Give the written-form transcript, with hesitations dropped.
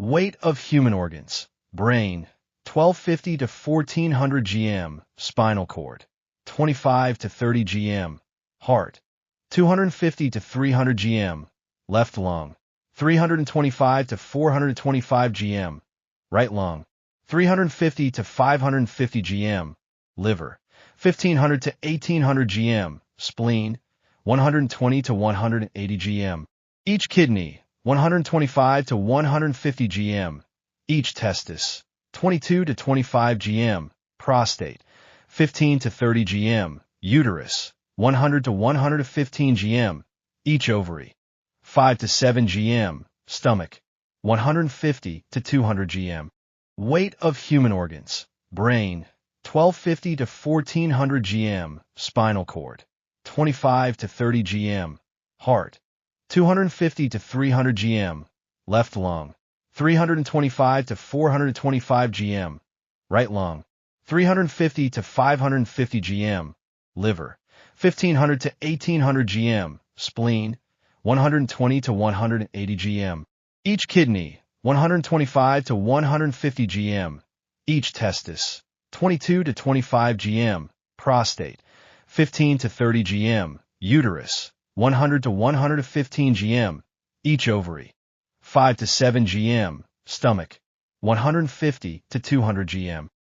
Weight of human organs. Brain, 1250 to 1400 gm. Spinal cord, 25 to 30 gm. Heart, 250 to 300 gm. Left lung, 325 to 425 gm. Right lung, 350 to 550 gm. Liver, 1500 to 1800 gm. Spleen, 120 to 180 gm. Each kidney, 125 to 150 gm. Each testis, 22 to 25 gm. Prostate, 15 to 30 gm. Uterus, 100 to 115 gm. Each ovary, 5 to 7 gm. Stomach, 150 to 200 gm. Weight of human organs. Brain, 1250 to 1400 gm. Spinal cord, 25 to 30 gm. Heart, 250 to 300 gm. Left lung, 325 to 425 gm. Right lung, 350 to 550 gm. Liver, 1500 to 1800 gm. Spleen, 120 to 180 gm. Each kidney, 125 to 150 gm. Each testis, 22 to 25 gm. Prostate, 15 to 30 gm. Uterus, 100 to 115 gm. Each ovary, 5 to 7 gm. Stomach, 150 to 200 gm.